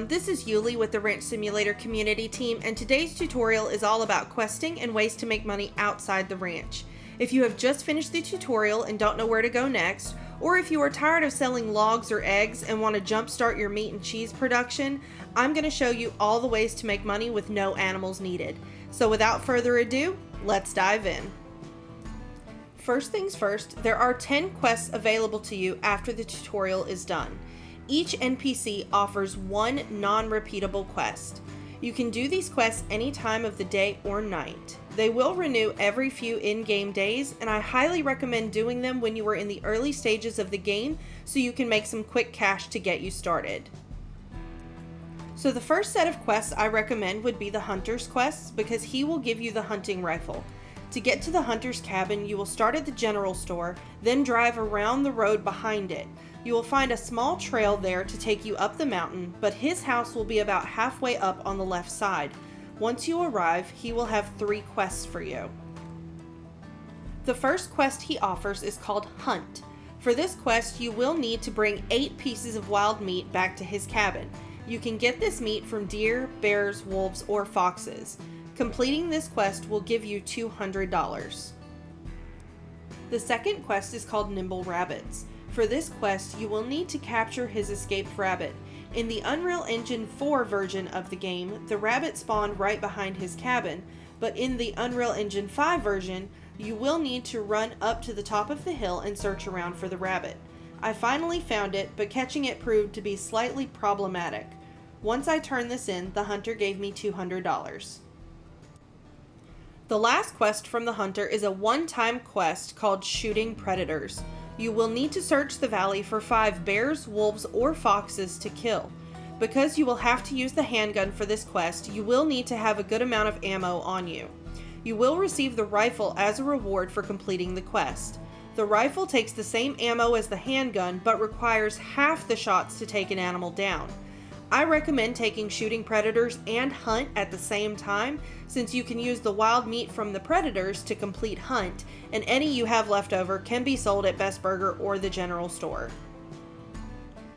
this is Ully with the Ranch Simulator community team, and today's tutorial is all about questing and ways to make money outside the ranch. If you have just finished the tutorial and don't know where to go next, or if you are tired of selling logs or eggs and want to jumpstart your meat and cheese production, I'm going to show you all the ways to make money with no animals needed. So without further ado, let's dive in. First things first, there are 10 quests available to you after the tutorial is done. Each NPC offers one non-repeatable quest. You can do these quests any time of the day or night. They will renew every few in-game days, and I highly recommend doing them when you are in the early stages of the game so you can make some quick cash to get you started. So the first set of quests I recommend would be the Hunter's quests, because he will give you the hunting rifle. To get to the Hunter's cabin, you will start at the general store, then drive around the road behind it. You will find a small trail there to take you up the mountain, but his house will be about halfway up on the left side. Once you arrive, he will have 3 quests for you. The first quest he offers is called Hunt. For this quest, you will need to bring 8 pieces of wild meat back to his cabin. You can get this meat from deer, bears, wolves, or foxes. Completing this quest will give you $200. The second quest is called Nimble Rabbits. For this quest, you will need to capture his escaped rabbit. In the Unreal Engine 4 version of the game, the rabbit spawned right behind his cabin, but in the Unreal Engine 5 version, you will need to run up to the top of the hill and search around for the rabbit. I finally found it, but catching it proved to be slightly problematic. Once I turned this in, the hunter gave me $200. The last quest from the hunter is a one-time quest called Shooting Predators. You will need to search the valley for 5 bears, wolves, or foxes to kill. Because you will have to use the handgun for this quest, you will need to have a good amount of ammo on you. You will receive the rifle as a reward for completing the quest. The rifle takes the same ammo as the handgun, but requires half the shots to take an animal down. I recommend taking Shooting Predators and Hunt at the same time, since you can use the wild meat from the predators to complete Hunt, and any you have left over can be sold at Best Burger or the general store.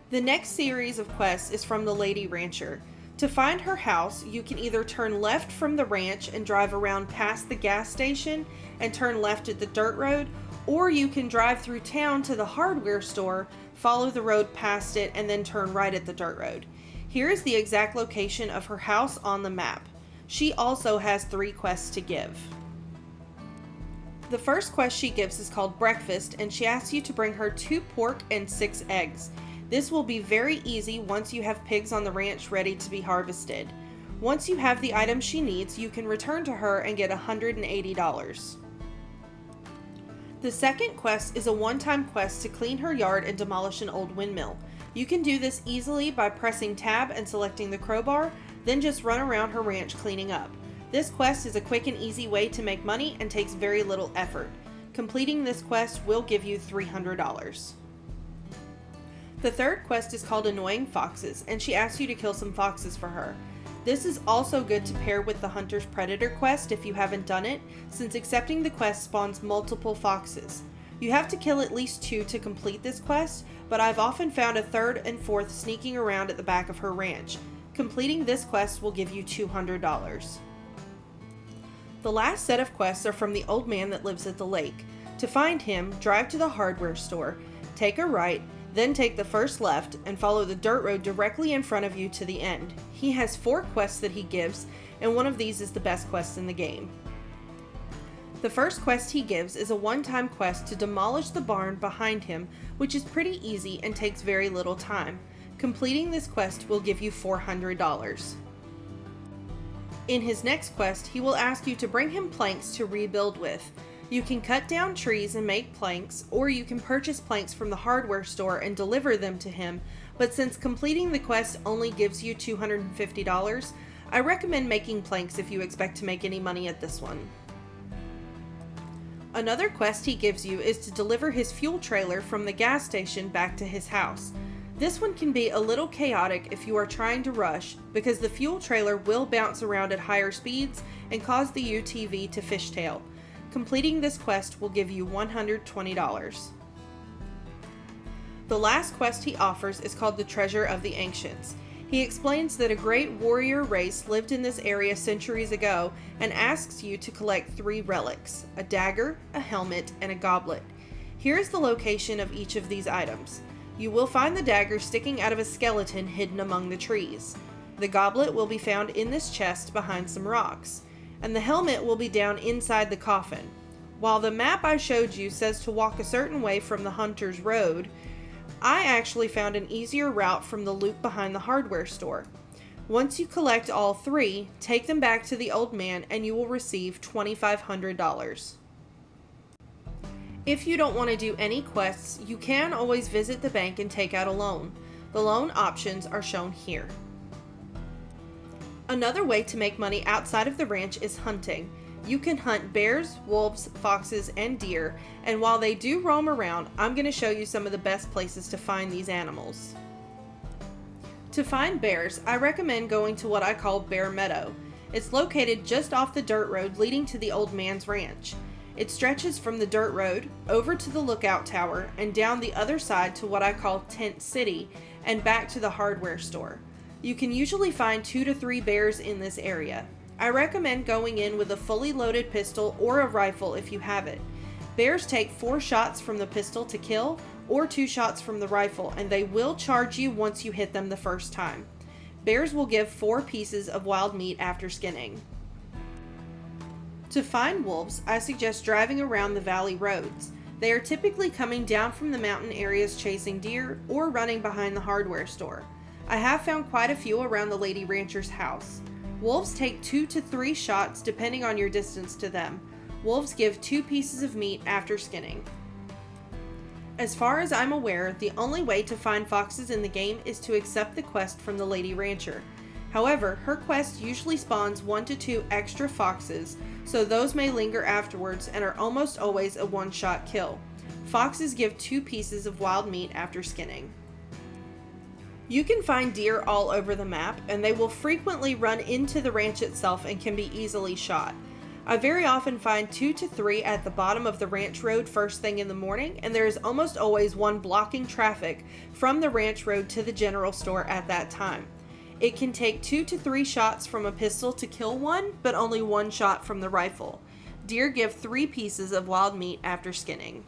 The next series of quests is from the Lady Rancher. To find her house, you can either turn left from the ranch and drive around past the gas station and turn left at the dirt road, or you can drive through town to the hardware store, follow the road past it, and then turn right at the dirt road. Here is the exact location of her house on the map. She also has 3 quests to give. The first quest she gives is called Breakfast, and she asks you to bring her 2 pork and 6 eggs. This will be very easy once you have pigs on the ranch ready to be harvested. Once you have the items she needs, you can return to her and get $180. The second quest is a one-time quest to clean her yard and demolish an old windmill. You can do this easily by pressing tab and selecting the crowbar, then just run around her ranch cleaning up. This quest is a quick and easy way to make money and takes very little effort. Completing this quest will give you $300. The third quest is called Annoying Foxes, and she asks you to kill some foxes for her. This is also good to pair with the Hunter's Predator quest if you haven't done it, since accepting the quest spawns multiple foxes. You have to kill at least 2 to complete this quest, but I've often found a 3rd and 4th sneaking around at the back of her ranch. Completing this quest will give you $200. The last set of quests are from the old man that lives at the lake. To find him, drive to the hardware store, take a right, then take the first left, and follow the dirt road directly in front of you to the end. He has 4 quests that he gives, and one of these is the best quest in the game. The first quest he gives is a one-time quest to demolish the barn behind him, which is pretty easy and takes very little time. Completing this quest will give you $400. In his next quest, he will ask you to bring him planks to rebuild with. You can cut down trees and make planks, or you can purchase planks from the hardware store and deliver them to him, but since completing the quest only gives you $250, I recommend making planks if you expect to make any money at this one. Another quest he gives you is to deliver his fuel trailer from the gas station back to his house. This one can be a little chaotic if you are trying to rush, because the fuel trailer will bounce around at higher speeds and cause the UTV to fishtail. Completing this quest will give you $120. The last quest he offers is called the Treasure of the Ancients. He explains that a great warrior race lived in this area centuries ago and asks you to collect 3 relics: a dagger, a helmet, and a goblet. Here is the location of each of these items. You will find the dagger sticking out of a skeleton hidden among the trees. The goblet will be found in this chest behind some rocks, and the helmet will be down inside the coffin. While the map I showed you says to walk a certain way from the Hunter's Road, I actually found an easier route from the loop behind the hardware store. Once you collect all 3, take them back to the old man and you will receive $2,500. If you don't want to do any quests, you can always visit the bank and take out a loan. The loan options are shown here. Another way to make money outside of the ranch is hunting. You can hunt bears, wolves, foxes, and deer, and while they do roam around, I'm going to show you some of the best places to find these animals. To find bears, I recommend going to what I call Bear Meadow. It's located just off the dirt road leading to the old man's ranch. It stretches from the dirt road over to the lookout tower and down the other side to what I call Tent City and back to the hardware store. You can usually find 2 to 3 bears in this area. I recommend going in with a fully loaded pistol or a rifle if you have it. Bears take 4 shots from the pistol to kill or 2 shots from the rifle, and they will charge you once you hit them the first time. Bears will give 4 pieces of wild meat after skinning. To find wolves, I suggest driving around the valley roads. They are typically coming down from the mountain areas chasing deer or running behind the hardware store. I have found quite a few around the lady rancher's house. Wolves take 2 to 3 shots depending on your distance to them. Wolves give 2 pieces of meat after skinning. As far as I'm aware, the only way to find foxes in the game is to accept the quest from the lady rancher. However, her quest usually spawns 1 to 2 extra foxes, so those may linger afterwards and are almost always a one-shot kill. Foxes give 2 pieces of wild meat after skinning. You can find deer all over the map, and they will frequently run into the ranch itself and can be easily shot. I very often find 2 to 3 at the bottom of the ranch road first thing in the morning, and there is almost always one blocking traffic from the ranch road to the general store at that time. It can take 2 to 3 shots from a pistol to kill one, but only 1 shot from the rifle. Deer give 3 pieces of wild meat after skinning.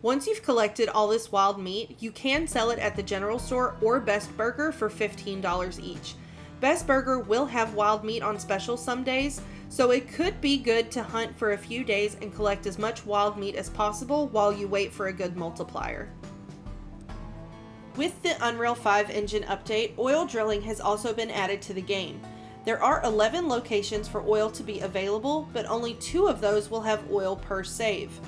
Once you've collected all this wild meat, you can sell it at the general store or Best Burger for $15 each. Best Burger will have wild meat on special some days, so it could be good to hunt for a few days and collect as much wild meat as possible while you wait for a good multiplier. With the Unreal 5 engine update, oil drilling has also been added to the game. There are 11 locations for oil to be available, but only 2 of those will have oil per save.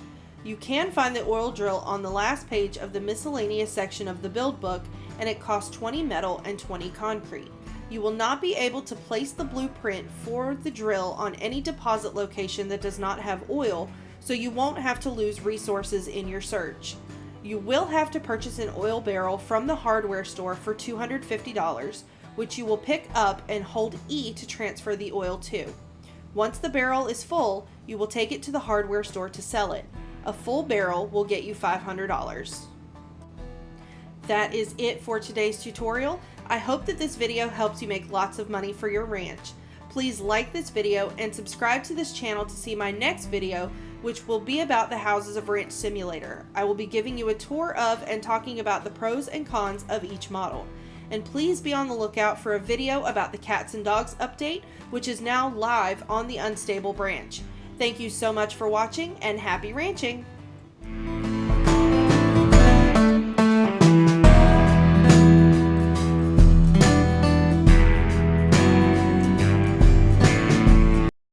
You can find the oil drill on the last page of the miscellaneous section of the build book, and it costs 20 metal and 20 concrete. You will not be able to place the blueprint for the drill on any deposit location that does not have oil, so you won't have to lose resources in your search. You will have to purchase an oil barrel from the hardware store for $250, which you will pick up and hold E to transfer the oil to. Once the barrel is full, you will take it to the hardware store to sell it. A full barrel will get you $500. That is it for today's tutorial. I hope that this video helps you make lots of money for your ranch. Please like this video and subscribe to this channel to see my next video, which will be about the Houses of Ranch Simulator. I will be giving you a tour of and talking about the pros and cons of each model. And please be on the lookout for a video about the Cats and Dogs update, which is now live on the Unstable branch. Thank you so much for watching, and happy ranching!